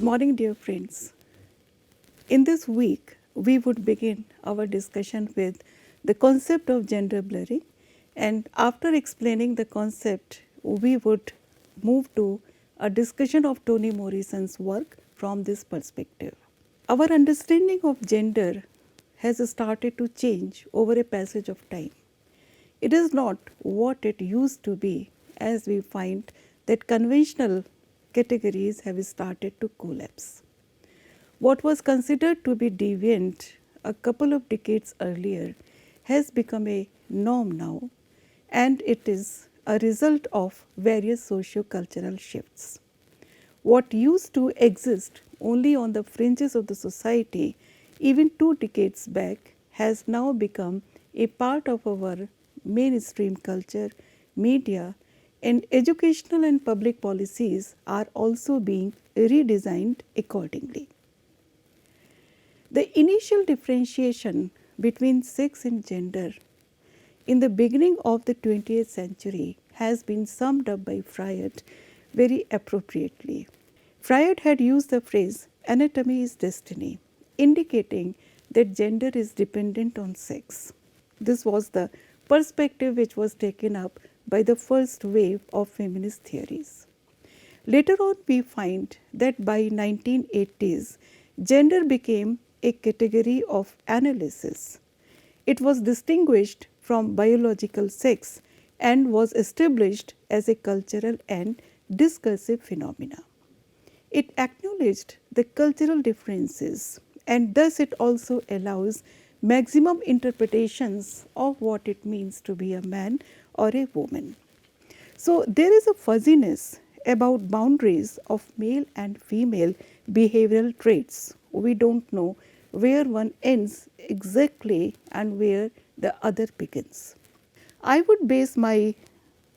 Good morning, dear friends. In this week, we would begin our discussion with the concept of gender blurring, and after explaining the concept, we would move to a discussion of Toni Morrison's work from this perspective. Our understanding of gender has started to change over a passage of time. It is not what it used to be, as we find that conventional categories have started to collapse. What was considered to be deviant a couple of decades earlier has become a norm now, and it is a result of various socio-cultural shifts. What used to exist only on the fringes of the society even 2 decades back has now become a part of our mainstream culture, media, and educational and public policies are also being redesigned accordingly. The initial differentiation between sex and gender in the beginning of the 20th century has been summed up by Freud very appropriately. Freud had used the phrase anatomy is destiny, indicating that gender is dependent on sex. This was the perspective which was taken up by the first wave of feminist theories. Later on, we find that by 1980s, gender became a category of analysis. It was distinguished from biological sex and was established as a cultural and discursive phenomena. It acknowledged the cultural differences, and thus it also allows maximum interpretations of what it means to be a man or a woman. So, there is a fuzziness about boundaries of male and female behavioral traits. We do not know where one ends exactly and where the other begins. I would base my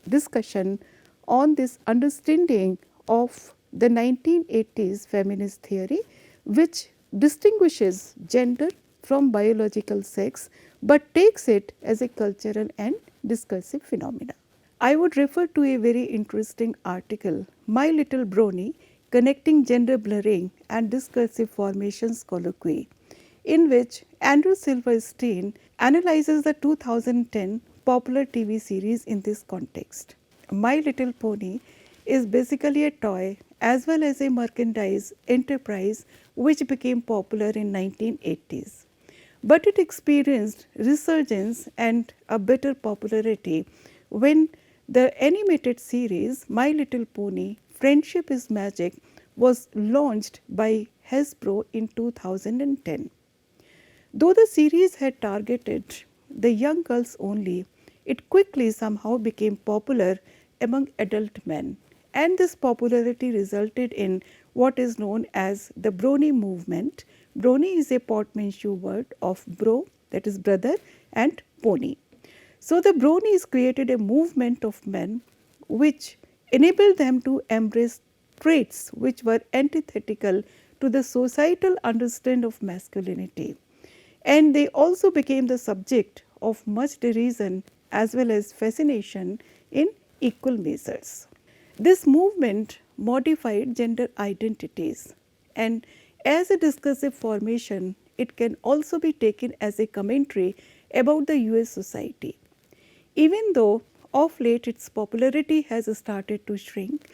discussion on this understanding of the 1980s feminist theory, which distinguishes gender from biological sex but takes it as a cultural and discursive phenomena. I would refer to a very interesting article, My Little Brony, Connecting Gender Blurring and Discursive Formations Colloquy, in which Andrew Silverstein analyzes the 2010 popular TV series in this context. My Little Pony is basically a toy as well as a merchandise enterprise which became popular in 1980s. But it experienced resurgence and a better popularity when the animated series My Little Pony Friendship is Magic was launched by Hasbro in 2010. Though the series had targeted the young girls only, it quickly somehow became popular among adult men, and this popularity resulted in what is known as the Brony movement. Brony is a portmanteau word of bro, that is brother, and pony. So, the Bronies created a movement of men which enabled them to embrace traits which were antithetical to the societal understanding of masculinity. And they also became the subject of much derision as well as fascination in equal measures. This movement modified gender identities, and as a discursive formation, it can also be taken as a commentary about the US society. Even though of late its popularity has started to shrink,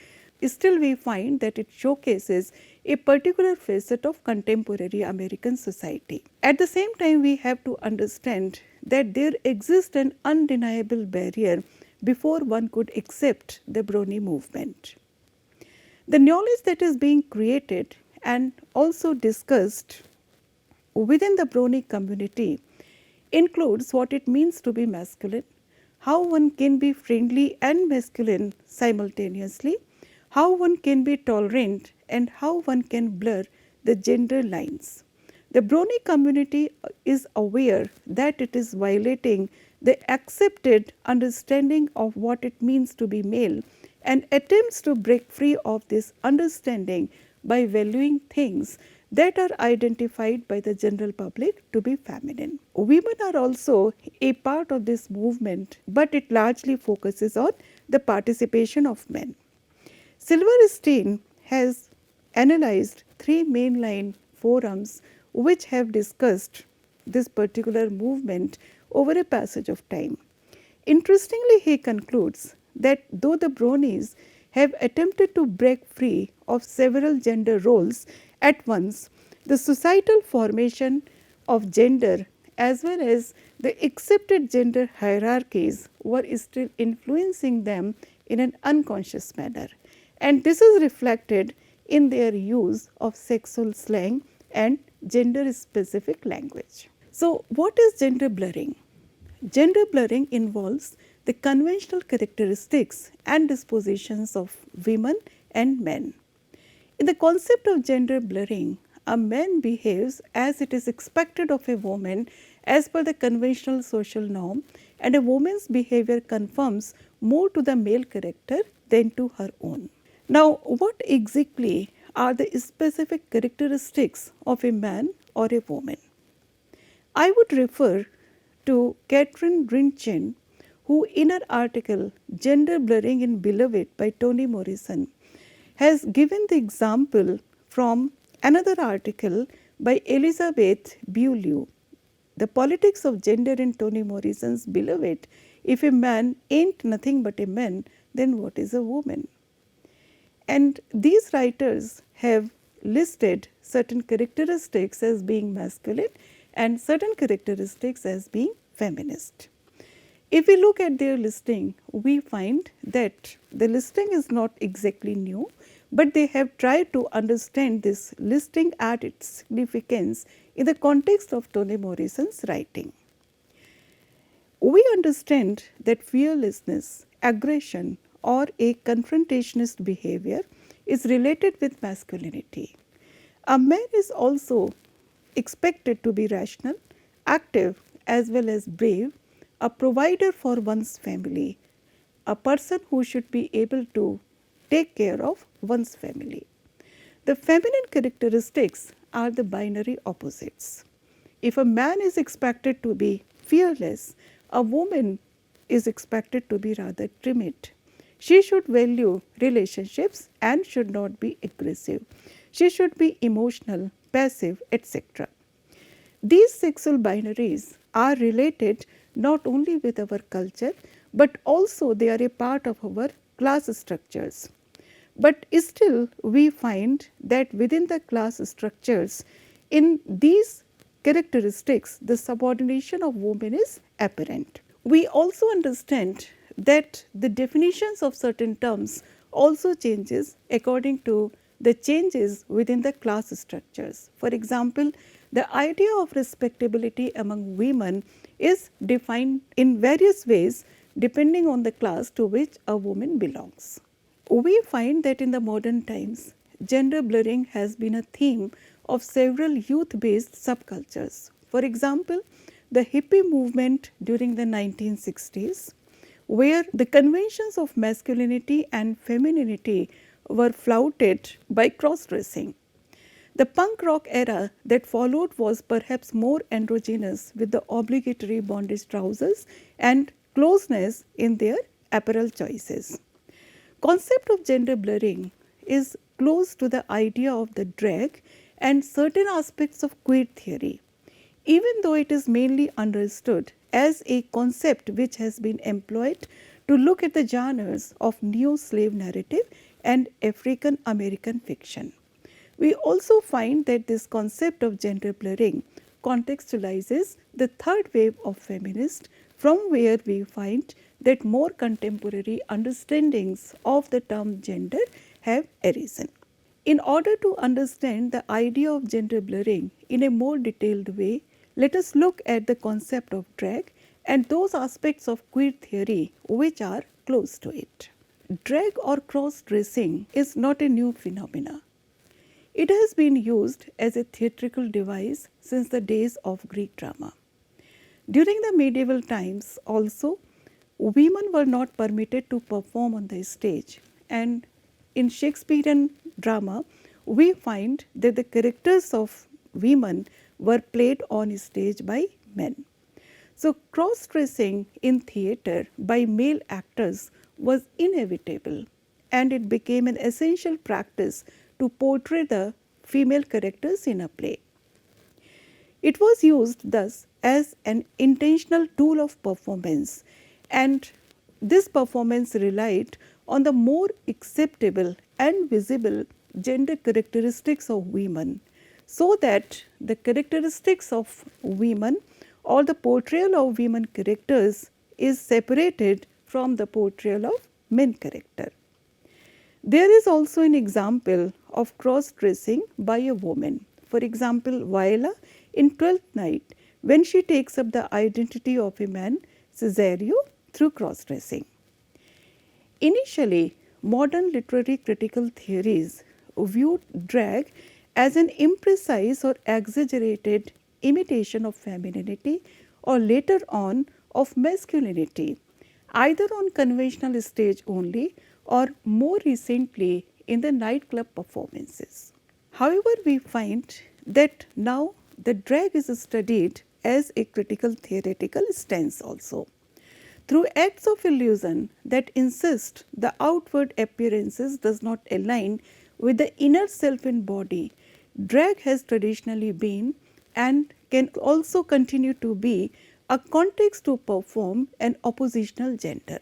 still we find that it showcases a particular facet of contemporary American society. At the same time, we have to understand that there exists an undeniable barrier before one could accept the Brony movement. The knowledge that is being created and also discussed within the Brony community includes what it means to be masculine, how one can be friendly and masculine simultaneously, how one can be tolerant, and how one can blur the gender lines. The Brony community is aware that it is violating the accepted understanding of what it means to be male and attempts to break free of this understanding by valuing things that are identified by the general public to be feminine. Women are also a part of this movement, but it largely focuses on the participation of men. Silverstein has analyzed three mainline forums which have discussed this particular movement over a passage of time. Interestingly, he concludes that though the Bronies have attempted to break free of several gender roles at once, the societal formation of gender as well as the accepted gender hierarchies were still influencing them in an unconscious manner, and this is reflected in their use of sexual slang and gender specific language. So, what is gender blurring? Gender blurring involves the conventional characteristics and dispositions of women and men. In the concept of gender blurring, a man behaves as it is expected of a woman as per the conventional social norm, and a woman's behavior conforms more to the male character than to her own. Now, what exactly are the specific characteristics of a man or a woman? I would refer to Catherine Rinchen, who in her article Gender Blurring in Beloved by Toni Morrison has given the example from another article by Elizabeth Beaulieu, The Politics of Gender in Toni Morrison's Beloved. If a man ain't nothing but a man, then what is a woman? And these writers have listed certain characteristics as being masculine and certain characteristics as being feminist. If we look at their listing, we find that the listing is not exactly new, but they have tried to understand this listing at its significance in the context of Toni Morrison's writing. We understand that fearlessness, aggression, or a confrontationist behavior is related with masculinity. A man is also expected to be rational, active, as well as brave, a provider for one's family, a person who should be able to take care of one's family. The feminine characteristics are the binary opposites. If a man is expected to be fearless, a woman is expected to be rather timid. She should value relationships and should not be aggressive. She should be emotional, passive, etc. These sexual binaries are related not only with our culture, but also they are a part of our class structures. But still we find that within the class structures, in these characteristics, the subordination of women is apparent. We also understand that the definitions of certain terms also changes according to the changes within the class structures. For example, the idea of respectability among women is defined in various ways depending on the class to which a woman belongs. We find that in the modern times, gender blurring has been a theme of several youth-based subcultures. For example, the hippie movement during the 1960s, where the conventions of masculinity and femininity were flouted by cross-dressing. The punk rock era that followed was perhaps more androgynous, with the obligatory bondage trousers and closeness in their apparel choices. Concept of gender blurring is close to the idea of the drag and certain aspects of queer theory, even though it is mainly understood as a concept which has been employed to look at the genres of neo-slave narrative and African American fiction. We also find that this concept of gender blurring contextualizes the third wave of feminists, from where we find that more contemporary understandings of the term gender have arisen. In order to understand the idea of gender blurring in a more detailed way, let us look at the concept of drag and those aspects of queer theory which are close to it. Drag or cross-dressing is not a new phenomenon. It has been used as a theatrical device since the days of Greek drama. During the medieval times also, women were not permitted to perform on the stage, and in Shakespearean drama, we find that the characters of women were played on stage by men. So, cross-dressing in theatre by male actors was inevitable, and it became an essential practice to portray the female characters in a play. It was used thus as an intentional tool of performance, and this performance relied on the more acceptable and visible gender characteristics of women, so that the characteristics of women or the portrayal of women characters is separated from the portrayal of men character. There is also an example of cross-dressing by a woman. For example, Viola in Twelfth Night, when she takes up the identity of a man, Cesario, through cross-dressing. Initially, modern literary critical theories viewed drag as an imprecise or exaggerated imitation of femininity, or later on of masculinity, either on conventional stage only or more recently in the nightclub performances. However, we find that now the drag is studied as a critical theoretical stance also. Through acts of illusion that insist the outward appearances does not align with the inner self and body, drag has traditionally been and can also continue to be a context to perform an oppositional gender.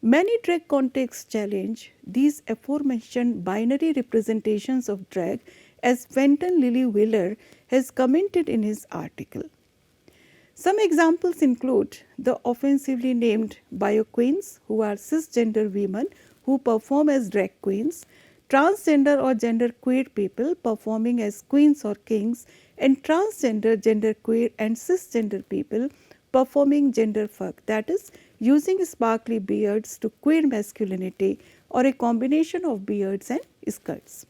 Many drag contexts challenge these aforementioned binary representations of drag, as Fenton Lily Wheeler has commented in his article. Some examples include the offensively named bio queens, who are cisgender women who perform as drag queens, transgender or genderqueer people performing as queens or kings, and transgender, genderqueer and cisgender people performing genderfuck, that is, using sparkly beards to queer masculinity or a combination of beards and skirts.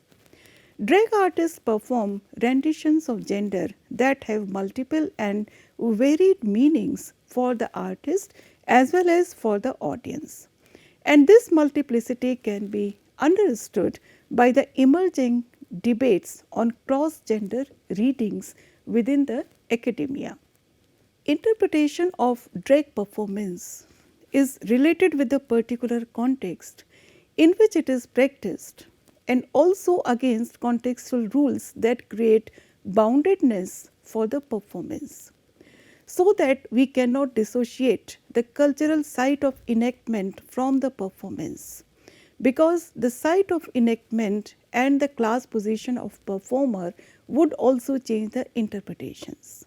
Drag artists perform renditions of gender that have multiple and varied meanings for the artist as well as for the audience. And this multiplicity can be understood by the emerging debates on cross-gender readings within the academia. Interpretation of drag performance is related with the particular context in which it is practiced, and also against contextual rules that create boundedness for the performance, so that we cannot dissociate the cultural site of enactment from the performance, because the site of enactment and the class position of performer would also change the interpretations.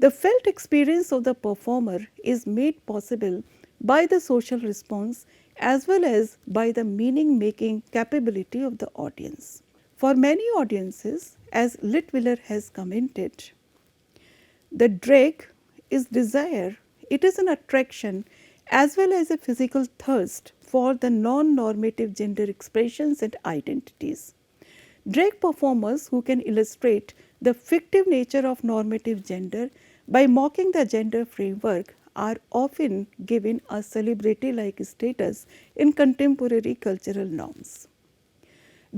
The felt experience of the performer is made possible by the social response as well as by the meaning making capability of the audience. For many audiences, as Litwiller has commented, the drag is desire, it is an attraction as well as a physical thirst for the non-normative gender expressions and identities. Drag performers who can illustrate the fictive nature of normative gender by mocking the gender framework are often given a celebrity-like status in contemporary cultural norms.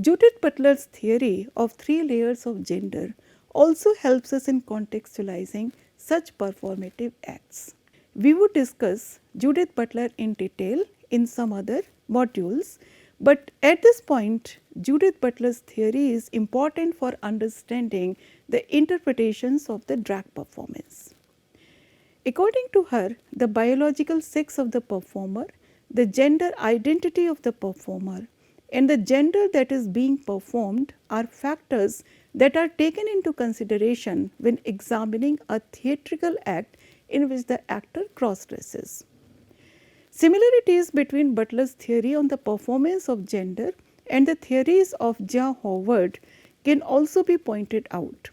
Judith Butler's theory of 3 layers of gender also helps us in contextualizing such performative acts. We would discuss Judith Butler in detail in some other modules, but at this point, Judith Butler's theory is important for understanding the interpretations of the drag performance. According to her, the biological sex of the performer, the gender identity of the performer, and the gender that is being performed are factors that are taken into consideration when examining a theatrical act in which the actor cross-dresses. Similarities between Butler's theory on the performance of gender and the theories of Gia Howard can also be pointed out.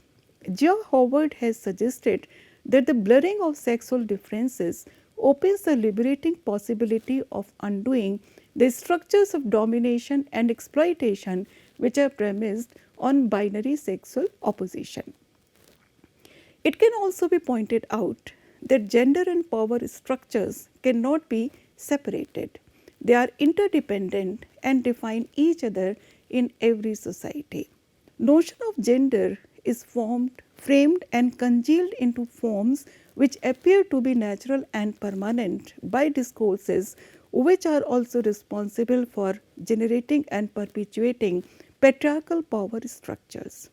Gia Howard has suggested that the blurring of sexual differences opens the liberating possibility of undoing the structures of domination and exploitation which are premised on binary sexual opposition. It can also be pointed out that gender and power structures cannot be separated. They are interdependent and define each other in every society. Notion of gender is framed and congealed into forms which appear to be natural and permanent by discourses which are also responsible for generating and perpetuating patriarchal power structures.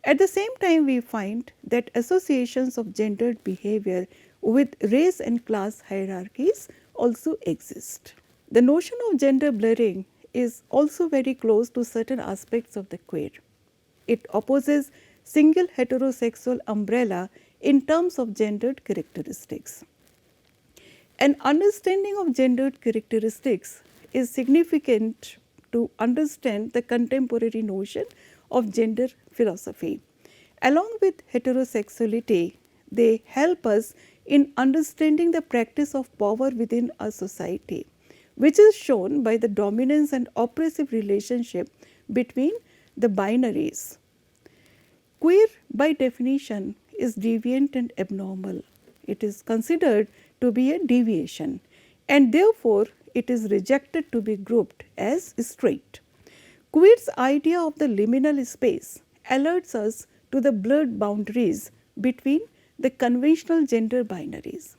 At the same time, we find that associations of gendered behavior with race and class hierarchies also exist. The notion of gender blurring is also very close to certain aspects of the queer. It opposes single heterosexual umbrella in terms of gendered characteristics. An understanding of gendered characteristics is significant to understand the contemporary notion of gender philosophy. Along with heterosexuality, they help us in understanding the practice of power within a society, which is shown by the dominance and oppressive relationship between the binaries. Queer, by definition, is deviant and abnormal. It is considered to be a deviation, and therefore it is rejected to be grouped as straight. Queer's idea of the liminal space alerts us to the blurred boundaries between the conventional gender binaries.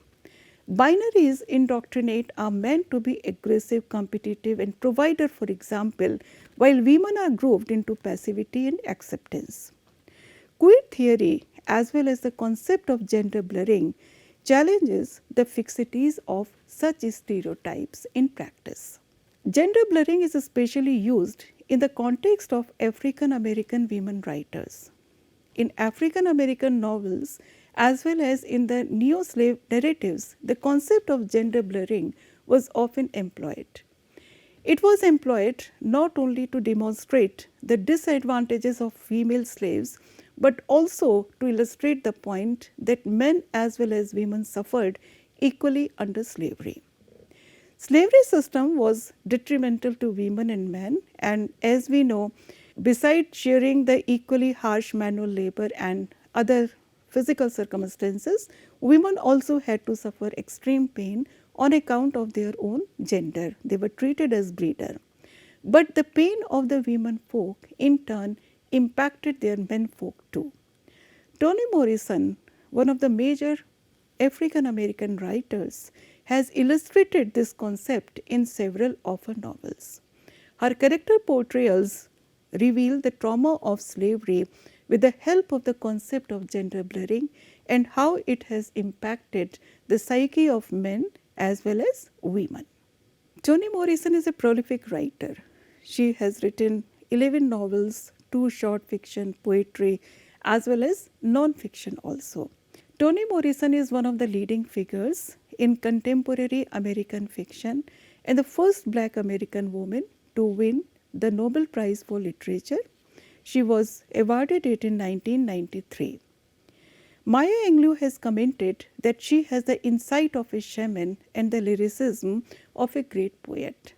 Binaries indoctrinate are meant to be aggressive, competitive, and provider, for example, while women are grouped into passivity and acceptance. Queer theory, as well as the concept of gender blurring, challenges the fixities of such stereotypes in practice. Gender blurring is especially used in the context of African American women writers. In African American novels, as well as in the neo-slave narratives, the concept of gender blurring was often employed. It was employed not only to demonstrate the disadvantages of female slaves, but also to illustrate the point that men as well as women suffered equally under slavery. Slavery system was detrimental to women and men, and as we know, besides sharing the equally harsh manual labor and other physical circumstances, women also had to suffer extreme pain on account of their own gender. They were treated as breeder. But the pain of the women folk in turn impacted their men folk too. Toni Morrison, one of the major African American writers, has illustrated this concept in several of her novels. Her character portrayals reveal the trauma of slavery with the help of the concept of gender blurring and how it has impacted the psyche of men as well as women. Toni Morrison is a prolific writer. She has written 11 novels, 2 short fiction, poetry, as well as non-fiction also. Toni Morrison is one of the leading figures in contemporary American fiction and the first Black American woman to win the Nobel Prize for Literature. She was awarded it in 1993. Maya Angelou has commented that she has the insight of a shaman and the lyricism of a great poet.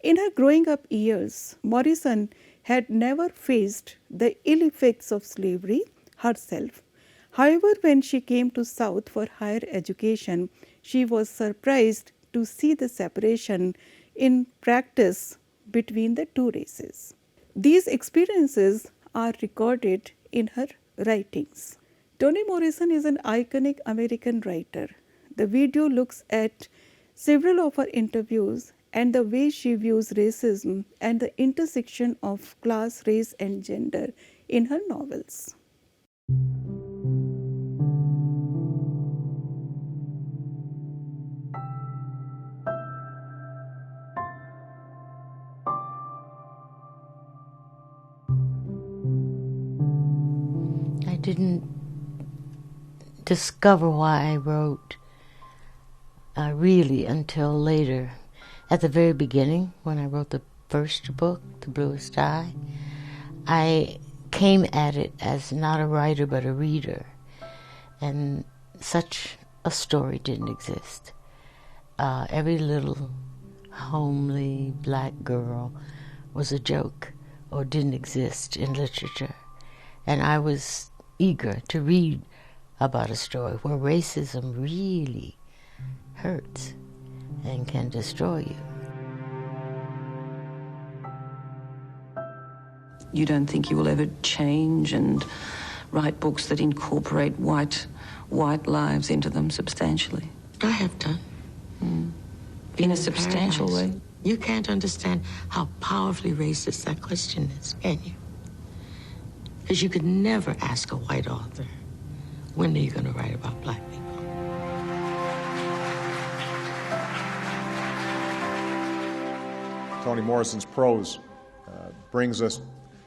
In her growing up years, Morrison had never faced the ill effects of slavery herself. However, when she came to South for higher education, she was surprised to see the separation in practice between the two races. These experiences are recorded in her writings. Toni Morrison is an iconic American writer. The video looks at several of her interviews and the way she views racism and the intersection of class, race, and gender in her novels. I didn't discover why I wrote really until later. At the very beginning, when I wrote the first book, The Bluest Eye, I came at it as not a writer but a reader, and such a story didn't exist. Every little homely black girl was a joke or didn't exist in literature, and I was eager to read about a story where racism really hurts and can destroy you. You don't think you will ever change and write books that incorporate white lives into them substantially? I have done. In a substantial way? You can't understand how powerfully racist that question is, can you? Because you could never ask a white author, when are you going to write about black people? Toni Morrison's prose brings us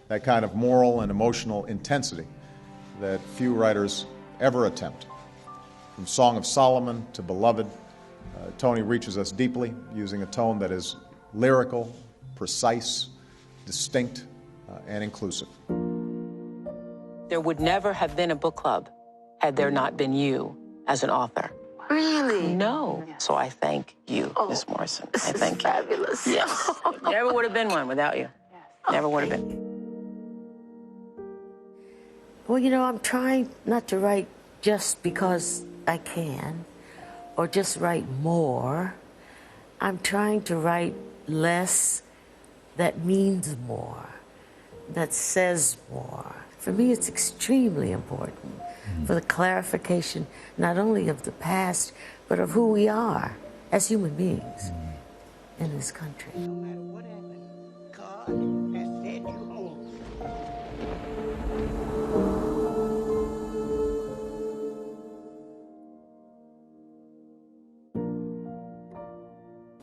that kind of moral and emotional intensity that few writers ever attempt. From Song of Solomon to Beloved, Toni reaches us deeply using a tone that is lyrical, precise, distinct, and inclusive. There would never have been a book club had there not been you as an author. Really? No. So I thank you, Miss Morrison. I thank you. Fabulous. Yes. Never would have been one without you. Never would have been. Well, you know, I'm trying not to write just because I can, or just write more. I'm trying to write less that means more, that says more. For me, it's extremely important for the clarification not only of the past, but of who we are as human beings in this country. No matter what happened, God has sent you home.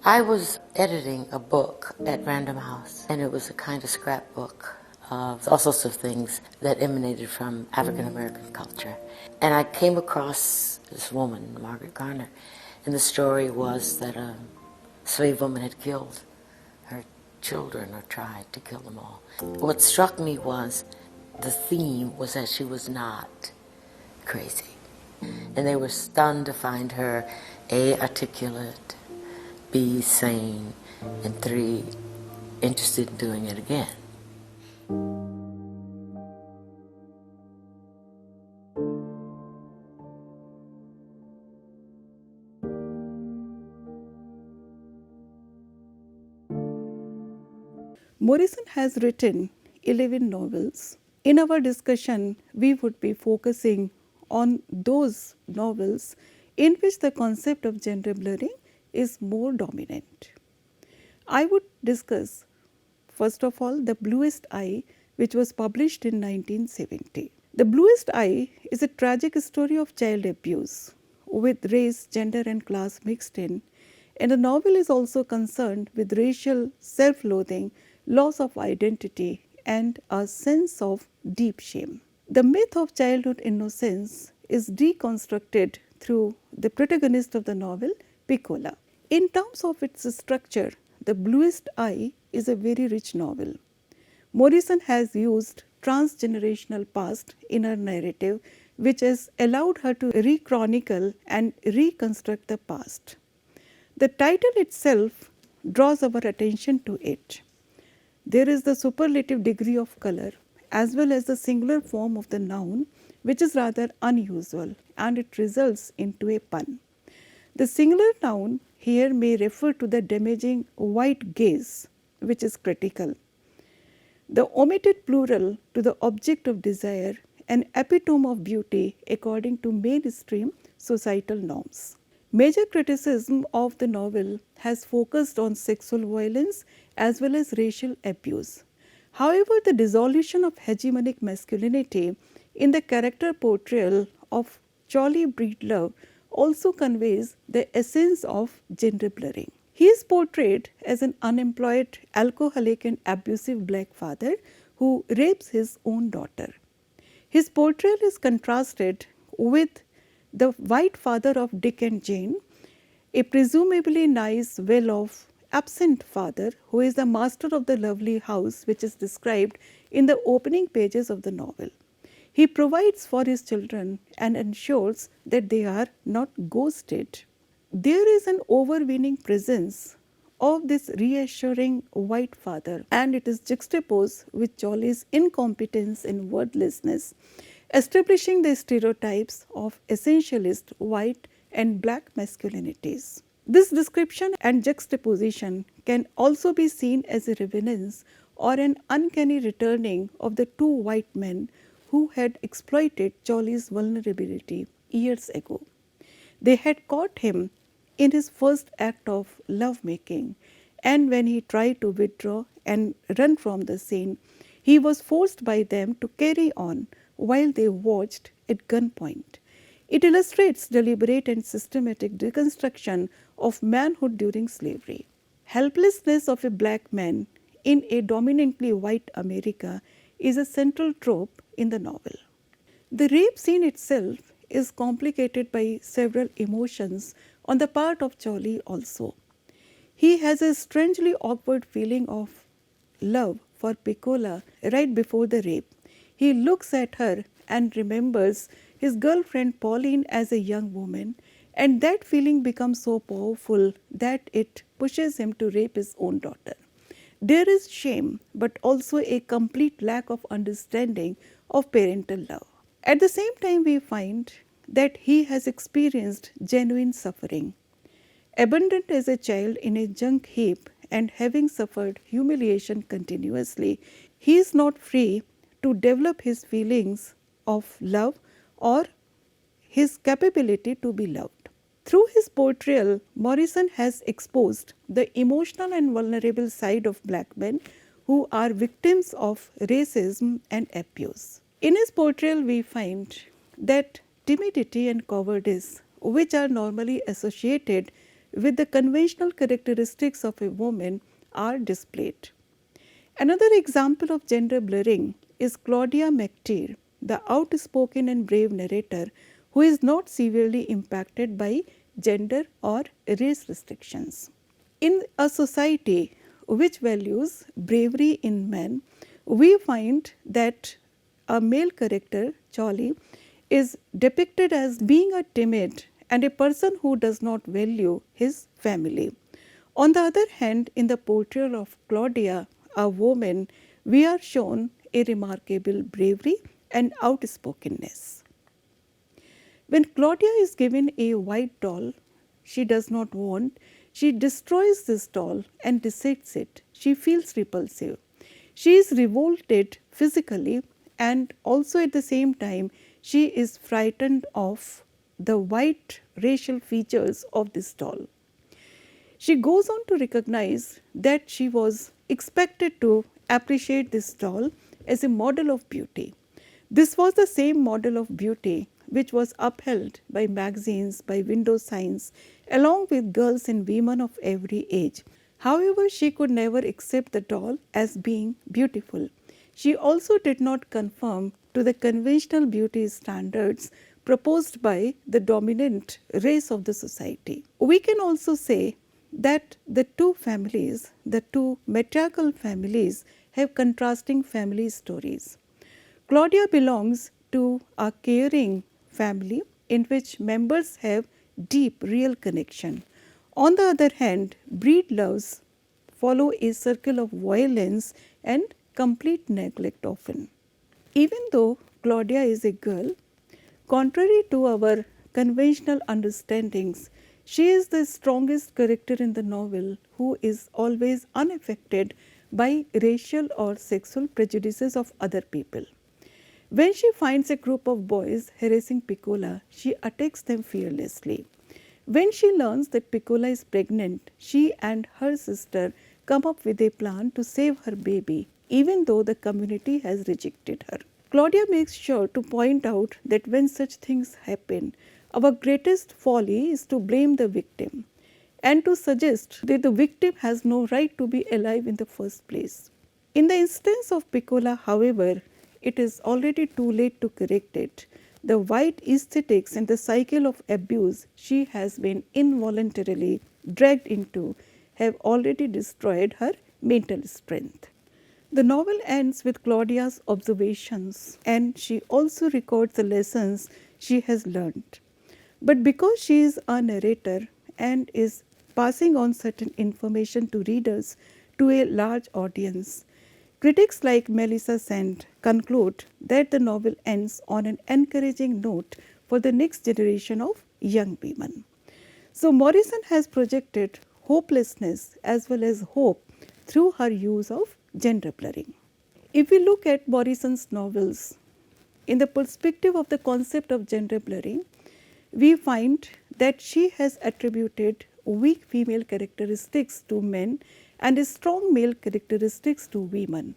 I was editing a book at Random House, and it was a kind of scrapbook of all sorts of things that emanated from African American culture. And I came across this woman, Margaret Garner, and the story was that a slave woman had killed her children, or tried to kill them all. What struck me was the theme was that she was not crazy. And they were stunned to find her A, articulate, B, sane, and 3, interested in doing it again. Morrison has written 11 novels. In our discussion, we would be focusing on those novels in which the concept of gender blurring is more dominant. I would discuss, first of all, The Bluest Eye, which was published in 1970. The Bluest Eye is a tragic story of child abuse with race, gender and class mixed in, and the novel is also concerned with racial self-loathing, loss of identity and a sense of deep shame. The myth of childhood innocence is deconstructed through the protagonist of the novel, Piccola. In terms of its structure, The Bluest Eye is a very rich novel. Morrison has used transgenerational past in her narrative, which has allowed her to rechronicle and reconstruct the past. The title itself draws our attention to it. There is the superlative degree of color as well as the singular form of the noun, which is rather unusual, and it results into a pun. The singular noun here may refer to the damaging white gaze, which is critical. The omitted plural to the object of desire, an epitome of beauty according to mainstream societal norms. Major criticism of the novel has focused on sexual violence as well as racial abuse. However, the dissolution of hegemonic masculinity in the character portrayal of Charlie Breedlove also conveys the essence of gender blurring. He is portrayed as an unemployed, alcoholic and abusive black father who rapes his own daughter. His portrayal is contrasted with the white father of Dick and Jane, a presumably nice, well-off, absent father who is the master of the lovely house which is described in the opening pages of the novel. He provides for his children and ensures that they are not ghosted. There is an overweening presence of this reassuring white father, and it is juxtaposed with Charlie's incompetence and wordlessness, establishing the stereotypes of essentialist white and black masculinities. This description and juxtaposition can also be seen as a revenance or an uncanny returning of the two white men who had exploited Charlie's vulnerability years ago. They had caught him in his first act of lovemaking and when he tried to withdraw and run from the scene, he was forced by them to carry on while they watched at gunpoint. It illustrates deliberate and systematic deconstruction of manhood during slavery. Helplessness of a black man in a dominantly white America is a central trope in the novel. The rape scene itself is complicated by several emotions on the part of Charlie also. He has a strangely awkward feeling of love for Piccola right before the rape. He looks at her and remembers his girlfriend Pauline as a young woman, and that feeling becomes so powerful that it pushes him to rape his own daughter. There is shame, but also a complete lack of understanding of parental love. At the same time, we find that he has experienced genuine suffering. Abandoned as a child in a junk heap and having suffered humiliation continuously, he is not free to develop his feelings of love or his capability to be loved. Through his portrayal, Morrison has exposed the emotional and vulnerable side of black men who are victims of racism and abuse. In his portrayal, we find that timidity and cowardice, which are normally associated with the conventional characteristics of a woman, are displayed. Another example of gender blurring is Claudia McTeer, the outspoken and brave narrator who is not severely impacted by gender or race restrictions. In a society which values bravery in men, we find that a male character, Charlie, is depicted as being a timid and a person who does not value his family. On the other hand, in the portrayal of Claudia, a woman, we are shown a remarkable bravery and outspokenness. When Claudia is given a white doll she does not want, she destroys this doll and dissects it. She feels repulsive. She is revolted physically, and also at the same time she is frightened of the white racial features of this doll. She goes on to recognize that she was expected to appreciate this doll as a model of beauty. This was the same model of beauty which was upheld by magazines, by window signs, along with girls and women of every age. However, she could never accept the doll as being beautiful. She also did not conform to the conventional beauty standards proposed by the dominant race of the society. We can also say that the two families, the two matriarchal families, have contrasting family stories. Claudia belongs to a caring family in which members have deep, real connection. On the other hand, breed loves follow a circle of violence and complete neglect often. Even though Claudia is a girl, contrary to our conventional understandings, she is the strongest character in the novel who is always unaffected by racial or sexual prejudices of other people. When she finds a group of boys harassing Piccola, she attacks them fearlessly. When she learns that Piccola is pregnant, she and her sister come up with a plan to save her baby, even though the community has rejected her. Claudia makes sure to point out that when such things happen, our greatest folly is to blame the victim and to suggest that the victim has no right to be alive in the first place. In the instance of Piccola, however, it is already too late to correct it. The white aesthetics and the cycle of abuse she has been involuntarily dragged into have already destroyed her mental strength. The novel ends with Claudia's observations, and she also records the lessons she has learned. But because she is a narrator and is passing on certain information to readers to a large audience, critics like Melissa Sand conclude that the novel ends on an encouraging note for the next generation of young women. So Morrison has projected hopelessness as well as hope through her use of gender blurring. If we look at Morrison's novels in the perspective of the concept of gender blurring, we find that she has attributed weak female characteristics to men and strong male characteristics to women,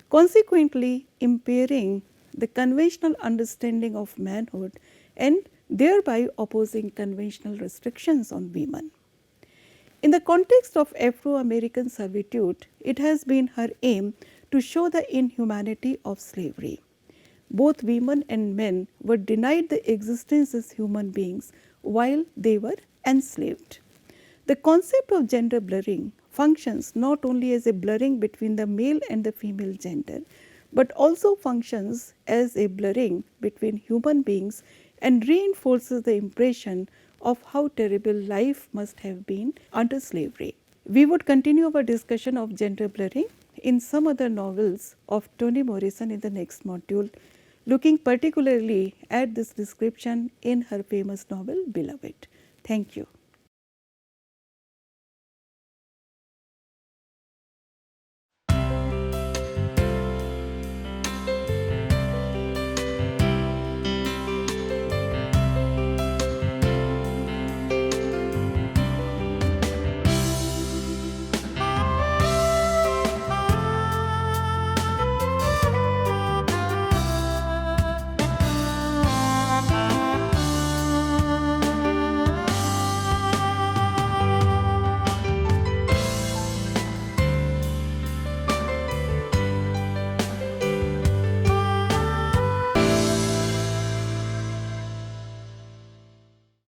consequently impairing the conventional understanding of manhood and thereby opposing conventional restrictions on women. In the context of Afro-American servitude, it has been her aim to show the inhumanity of slavery. Both women and men were denied the existence as human beings while they were enslaved. The concept of gender blurring functions not only as a blurring between the male and the female gender, but also functions as a blurring between human beings and reinforces the impression of how terrible life must have been under slavery. We would continue our discussion of gender blurring in some other novels of Toni Morrison in the next module, looking particularly at this description in her famous novel Beloved. Thank you.